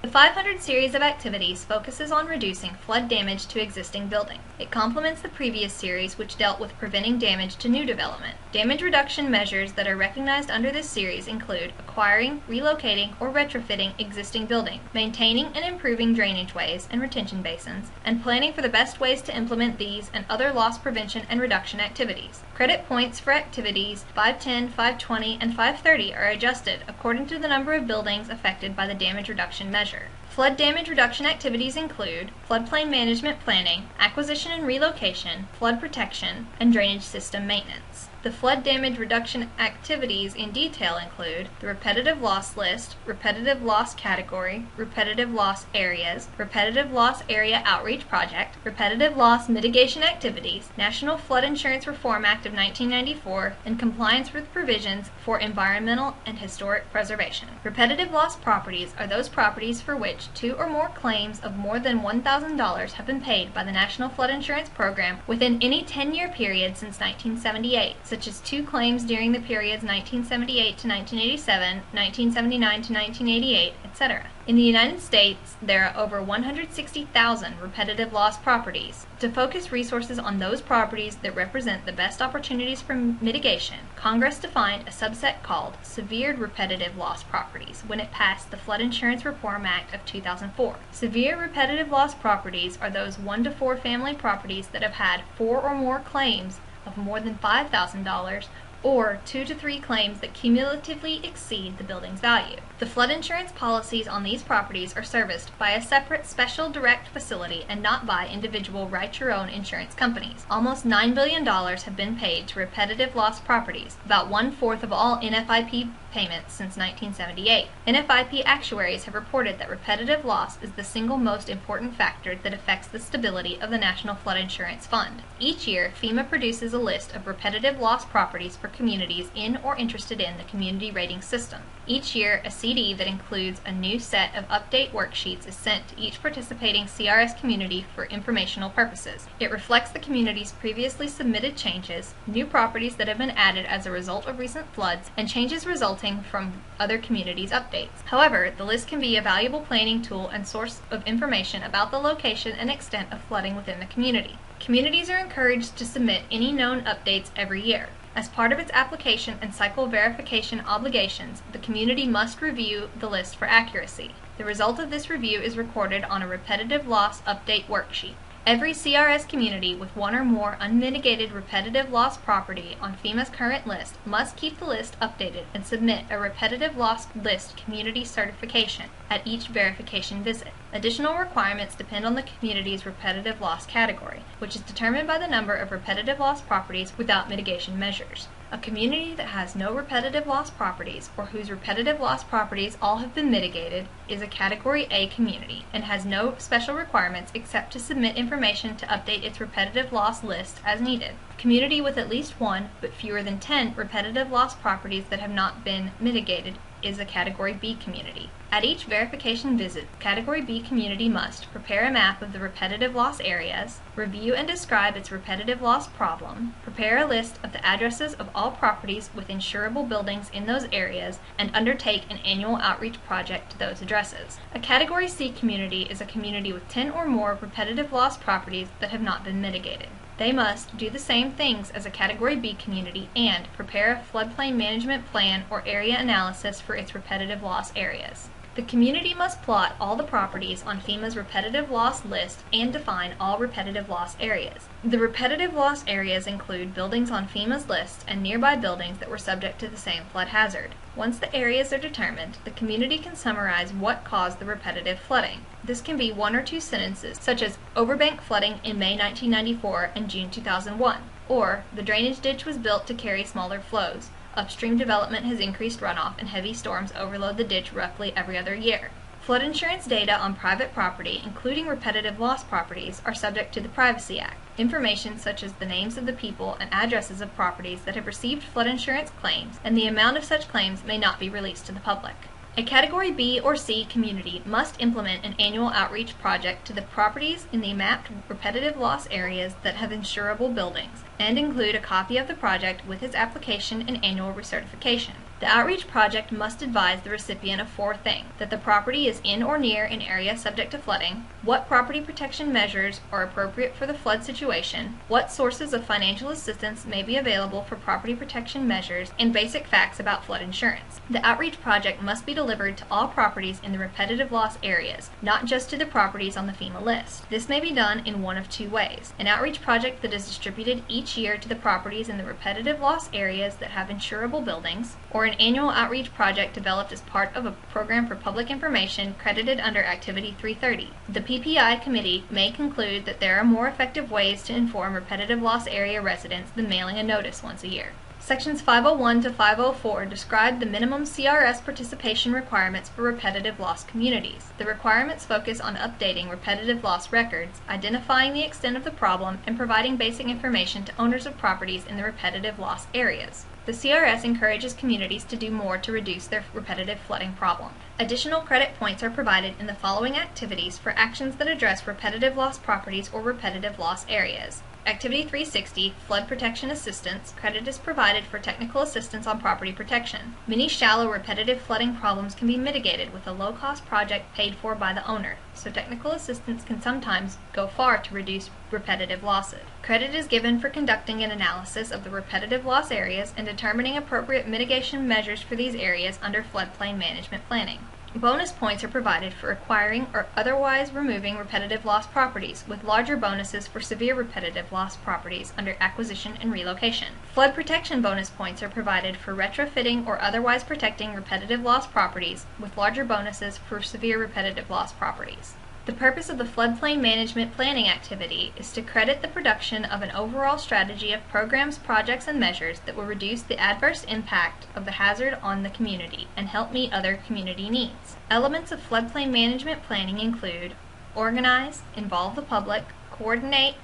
The 500 series of activities focuses on reducing flood damage to existing buildings. It complements the previous series, which dealt with preventing damage to new development. Damage reduction measures that are recognized under this series include acquiring, relocating, or retrofitting existing buildings, maintaining and improving drainage ways and retention basins, and planning for the best ways to implement these and other loss prevention and reduction activities. Credit points for activities 510, 520, and 530 are adjusted according to the number of buildings affected by the damage reduction measure. Flood damage reduction activities include floodplain management planning, acquisition and relocation, flood protection, and drainage system maintenance. The flood damage reduction activities in detail include the repetitive loss list, repetitive loss category, repetitive loss areas, repetitive loss area outreach project, repetitive loss mitigation activities, National Flood Insurance Reform Act of 1994, and compliance with provisions for environmental and historic preservation. Repetitive loss properties are those properties for which 2 or more claims of more than $1,000 have been paid by the National Flood Insurance Program within any 10-year period since 1978, such as 2 claims during the periods 1978 to 1987, 1979 to 1988, etc. In the United States, there are over 160,000 repetitive loss properties. To focus resources on those properties that represent the best opportunities for mitigation, Congress defined a subset called severe repetitive loss properties when it passed the Flood Insurance Reform Act of 2004. Severe repetitive loss properties are those 1 to 4 family properties that have had 4 or more claims of more than $5,000 or 2 to 3 claims that cumulatively exceed the building's value. The flood insurance policies on these properties are serviced by a separate special direct facility and not by individual write-your-own insurance companies. Almost $9 billion have been paid to repetitive loss properties, about 1/4 of all NFIP payments since 1978. NFIP actuaries have reported that repetitive loss is the single most important factor that affects the stability of the National Flood Insurance Fund. Each year, FEMA produces a list of repetitive loss properties for communities in or interested in the community rating system. Each year, a CD that includes a new set of update worksheets is sent to each participating CRS community for informational purposes. It reflects the community's previously submitted changes, new properties that have been added as a result of recent floods, and changes resulting from other communities' updates. However, the list can be a valuable planning tool and source of information about the location and extent of flooding within the community. Communities are encouraged to submit any known updates every year. As part of its application and cycle verification obligations, the community must review the list for accuracy. The result of this review is recorded on a repetitive loss update worksheet. Every CRS community with 1 or more unmitigated repetitive loss property on FEMA's current list must keep the list updated and submit a repetitive loss list community certification at each verification visit. Additional requirements depend on the community's repetitive loss category, which is determined by the number of repetitive loss properties without mitigation measures. A community that has no repetitive loss properties or whose repetitive loss properties all have been mitigated is a Category A community and has no special requirements except to submit information to update its repetitive loss list as needed. A community with at least 1 but fewer than 10 repetitive loss properties that have not been mitigated is a Category B community. At each verification visit, the Category B community must prepare a map of the repetitive loss areas, review and describe its repetitive loss problem, prepare a list of the addresses of all properties with insurable buildings in those areas, and undertake an annual outreach project to those addresses. A Category C community is a community with 10 or more repetitive loss properties that have not been mitigated. They must do the same things as a Category B community and prepare a floodplain management plan or area analysis for its repetitive loss areas. The community must plot all the properties on FEMA's repetitive loss list and define all repetitive loss areas. The repetitive loss areas include buildings on FEMA's list and nearby buildings that were subject to the same flood hazard. Once the areas are determined, the community can summarize what caused the repetitive flooding. This can be 1 or 2 sentences, such as overbank flooding in May 1994 and June 2001, or the drainage ditch was built to carry smaller flows. Upstream development has increased runoff and heavy storms overload the ditch roughly every other year. Flood insurance data on private property, including repetitive loss properties, are subject to the Privacy Act. Information such as the names of the people and addresses of properties that have received flood insurance claims and the amount of such claims may not be released to the public. A Category B or C community must implement an annual outreach project to the properties in the mapped repetitive loss areas that have insurable buildings, and include a copy of the project with its application and annual recertification. The outreach project must advise the recipient of four things: that the property is in or near an area subject to flooding, what property protection measures are appropriate for the flood situation, what sources of financial assistance may be available for property protection measures, and basic facts about flood insurance. The outreach project must be delivered to all properties in the repetitive loss areas, not just to the properties on the FEMA list. This may be done in one of two ways: an outreach project that is distributed each year to the properties in the repetitive loss areas that have insurable buildings, or an annual outreach project developed as part of a program for public information credited under Activity 330. The PPI committee may conclude that there are more effective ways to inform repetitive loss area residents than mailing a notice once a year. Sections 501 to 504 describe the minimum CRS participation requirements for repetitive loss communities. The requirements focus on updating repetitive loss records, identifying the extent of the problem, and providing basic information to owners of properties in the repetitive loss areas. The CRS encourages communities to do more to reduce their repetitive flooding problem. Additional credit points are provided in the following activities for actions that address repetitive loss properties or repetitive loss areas. Activity 360, Flood Protection Assistance. Credit is provided for technical assistance on property protection. Many shallow repetitive flooding problems can be mitigated with a low-cost project paid for by the owner, so technical assistance can sometimes go far to reduce repetitive losses. Credit is given for conducting an analysis of the repetitive loss areas and determining appropriate mitigation measures for these areas under floodplain management planning. Bonus points are provided for acquiring or otherwise removing repetitive loss properties, with larger bonuses for severe repetitive loss properties under acquisition and relocation. Flood protection bonus points are provided for retrofitting or otherwise protecting repetitive loss properties, with larger bonuses for severe repetitive loss properties. The purpose of the floodplain management planning activity is to credit the production of an overall strategy of programs, projects, and measures that will reduce the adverse impact of the hazard on the community and help meet other community needs. Elements of floodplain management planning include organize, involve the public, coordinate,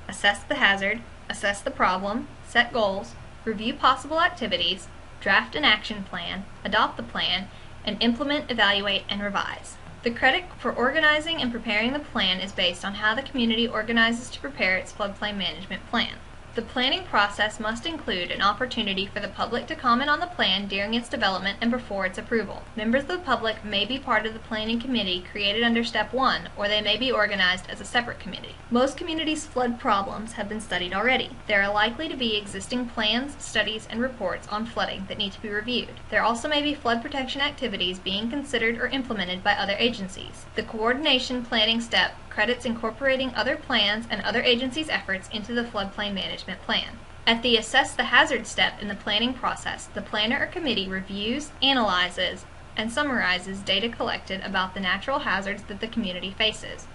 assess the hazard, assess the problem, set goals, review possible activities, draft an action plan, adopt the plan, and implement, evaluate, and revise. The credit for organizing and preparing the plan is based on how the community organizes to prepare its floodplain management plan. The planning process must include an opportunity for the public to comment on the plan during its development and before its approval. Members of the public may be part of the planning committee created under Step 1, or they may be organized as a separate committee. Most communities' flood problems have been studied already. There are likely to be existing plans, studies, and reports on flooding that need to be reviewed. There also may be flood protection activities being considered or implemented by other agencies. The coordination planning step credits incorporating other plans and other agencies' efforts into the floodplain management plan. At the assess the hazard step in the planning process, the planner or committee reviews, analyzes, and summarizes data collected about the natural hazards that the community faces.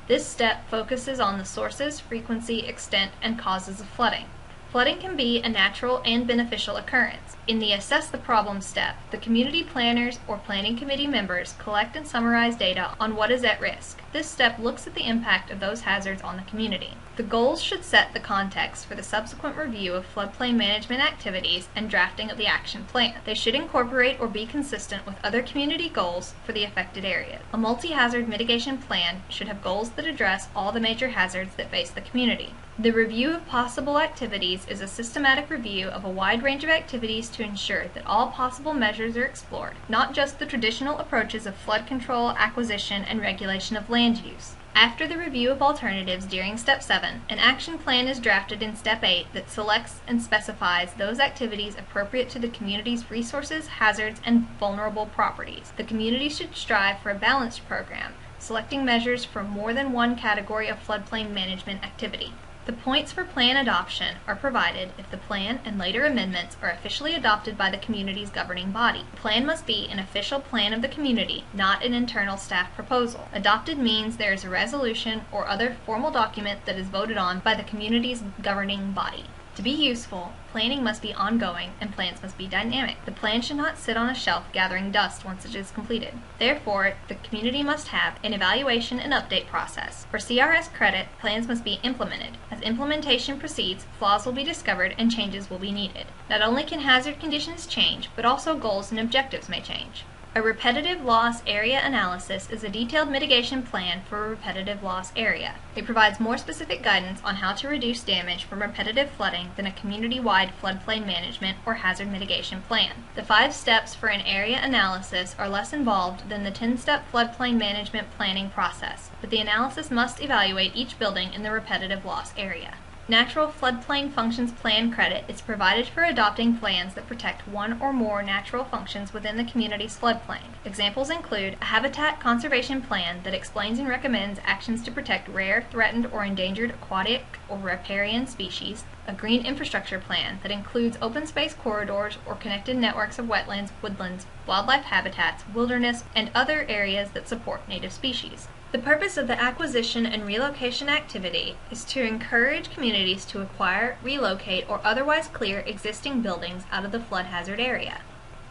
This step focuses on the sources, frequency, extent, and causes of flooding. Flooding can be a natural and beneficial occurrence. In the assess the problem step, the community planners or planning committee members collect and summarize data on what is at risk. This step looks at the impact of those hazards on the community. The goals should set the context for the subsequent review of floodplain management activities and drafting of the action plan. They should incorporate or be consistent with other community goals for the affected area. A multi-hazard mitigation plan should have goals that address all the major hazards that face the community. The review of possible activities is a systematic review of a wide range of activities to ensure that all possible measures are explored, not just the traditional approaches of flood control, acquisition, and regulation of land use. After the review of alternatives during Step 7, an action plan is drafted in Step 8 that selects and specifies those activities appropriate to the community's resources, hazards, and vulnerable properties. The community should strive for a balanced program, selecting measures from more than one category of floodplain management activity. The points for plan adoption are provided if the plan and later amendments are officially adopted by the community's governing body. The plan must be an official plan of the community, not an internal staff proposal. Adopted means there is a resolution or other formal document that is voted on by the community's governing body. To be useful, planning must be ongoing and plans must be dynamic. The plan should not sit on a shelf gathering dust once it is completed. Therefore, the community must have an evaluation and update process. For CRS credit, plans must be implemented. As implementation proceeds, flaws will be discovered and changes will be needed. Not only can hazard conditions change, but also goals and objectives may change. A repetitive loss area analysis is a detailed mitigation plan for a repetitive loss area. It provides more specific guidance on how to reduce damage from repetitive flooding than a community-wide floodplain management or hazard mitigation plan. The 5 steps for an area analysis are less involved than the 10-step floodplain management planning process, but the analysis must evaluate each building in the repetitive loss area. Natural Floodplain Functions Plan credit is provided for adopting plans that protect one or more natural functions within the community's floodplain. Examples include a habitat conservation plan that explains and recommends actions to protect rare, threatened, or endangered aquatic or riparian species, a green infrastructure plan that includes open space corridors or connected networks of wetlands, woodlands, wildlife habitats, wilderness, and other areas that support native species. The purpose of the acquisition and relocation activity is to encourage communities to acquire, relocate, or otherwise clear existing buildings out of the flood hazard area.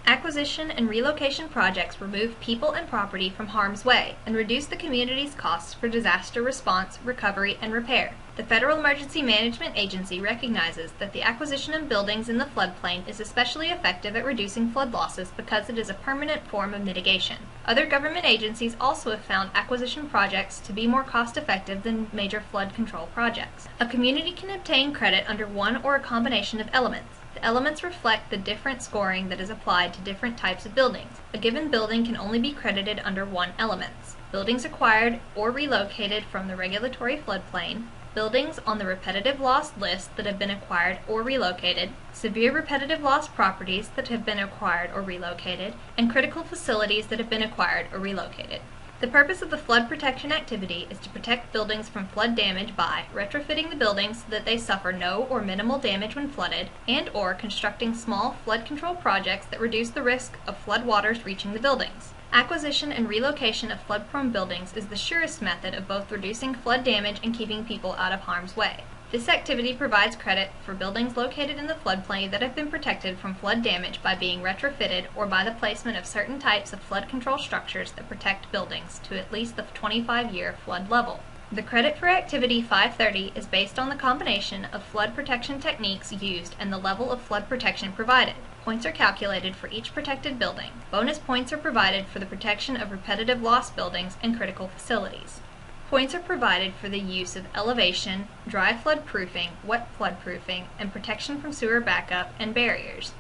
Acquisition and relocation projects remove people and property from harm's way and reduce the community's costs for disaster response, recovery, and repair. The Federal Emergency Management Agency recognizes that the acquisition of buildings in the floodplain is especially effective at reducing flood losses because it is a permanent form of mitigation. Other government agencies also have found acquisition projects to be more cost-effective than major flood control projects. A community can obtain credit under one or a combination of elements. The elements reflect the different scoring that is applied to different types of buildings. A given building can only be credited under one element. Buildings acquired or relocated from the regulatory floodplain, buildings on the repetitive loss list that have been acquired or relocated, severe repetitive loss properties that have been acquired or relocated, and critical facilities that have been acquired or relocated. The purpose of the flood protection activity is to protect buildings from flood damage by retrofitting the buildings so that they suffer no or minimal damage when flooded, and/or constructing small flood control projects that reduce the risk of flood waters reaching the buildings. Acquisition and relocation of flood-prone buildings is the surest method of both reducing flood damage and keeping people out of harm's way. This activity provides credit for buildings located in the floodplain that have been protected from flood damage by being retrofitted or by the placement of certain types of flood control structures that protect buildings to at least the 25-year flood level. The credit for Activity 530 is based on the combination of flood protection techniques used and the level of flood protection provided. Points are calculated for each protected building. Bonus points are provided for the protection of repetitive loss buildings and critical facilities. Points are provided for the use of elevation, dry flood proofing, wet flood proofing, and protection from sewer backup and barriers.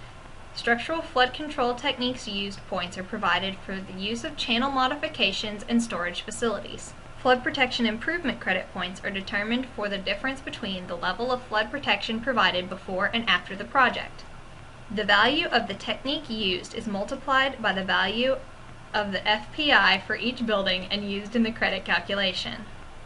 Structural flood control techniques used points are provided for the use of channel modifications and storage facilities. Flood protection improvement credit points are determined for the difference between the level of flood protection provided before and after the project. The value of the technique used is multiplied by the value of the FPI for each building and used in the credit calculation.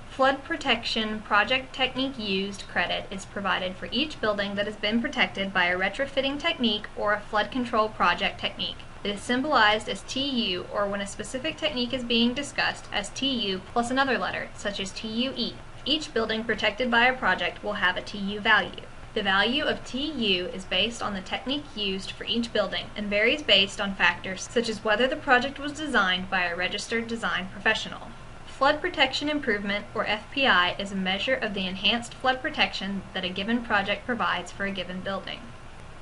Flood protection project technique used credit is provided for each building that has been protected by a retrofitting technique or a flood control project technique. It is symbolized as TU, or when a specific technique is being discussed, as TU plus another letter, such as TUE. Each building protected by a project will have a TU value. The value of TU is based on the technique used for each building and varies based on factors such as whether the project was designed by a registered design professional. Flood Protection Improvement, or FPI, is a measure of the enhanced flood protection that a given project provides for a given building.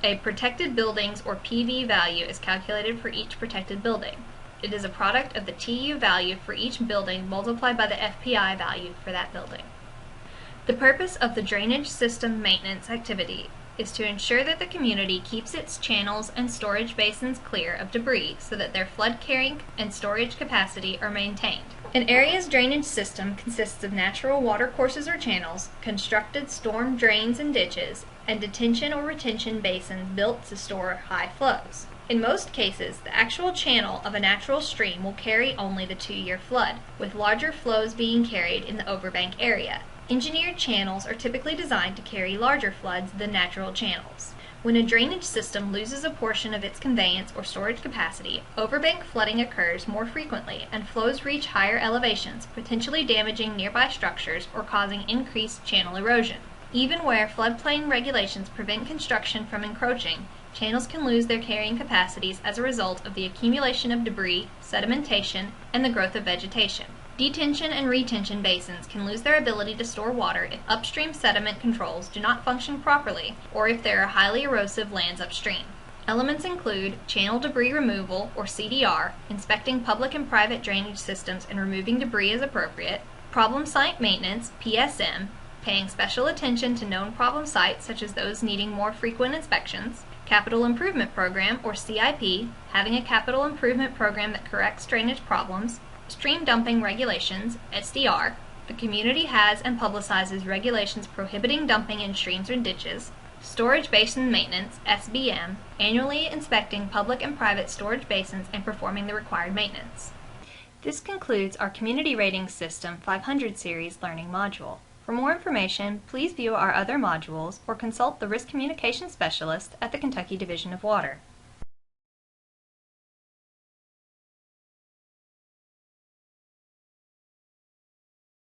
A protected buildings, or PV, value is calculated for each protected building. It is a product of the TU value for each building multiplied by the FPI value for that building. The purpose of the drainage system maintenance activity is to ensure that the community keeps its channels and storage basins clear of debris so that their flood carrying and storage capacity are maintained. An area's drainage system consists of natural water courses or channels, constructed storm drains and ditches, and detention or retention basins built to store high flows. In most cases, the actual channel of a natural stream will carry only the 2-year flood, with larger flows being carried in the overbank area. Engineered channels are typically designed to carry larger floods than natural channels. When a drainage system loses a portion of its conveyance or storage capacity, overbank flooding occurs more frequently and flows reach higher elevations, potentially damaging nearby structures or causing increased channel erosion. Even where floodplain regulations prevent construction from encroaching, channels can lose their carrying capacities as a result of the accumulation of debris, sedimentation, and the growth of vegetation. Detention and retention basins can lose their ability to store water if upstream sediment controls do not function properly or if there are highly erosive lands upstream. Elements include channel debris removal, or CDR, inspecting public and private drainage systems and removing debris as appropriate, problem site maintenance, PSM, paying special attention to known problem sites such as those needing more frequent inspections, Capital Improvement Program, or CIP, having a capital improvement program that corrects drainage problems, stream dumping regulations, SDR, the community has and publicizes regulations prohibiting dumping in streams or ditches, storage basin maintenance, SBM, annually inspecting public and private storage basins and performing the required maintenance. This concludes our Community Ratings System 500 Series Learning Module. For more information, please view our other modules or consult the Risk Communication Specialist at the Kentucky Division of Water.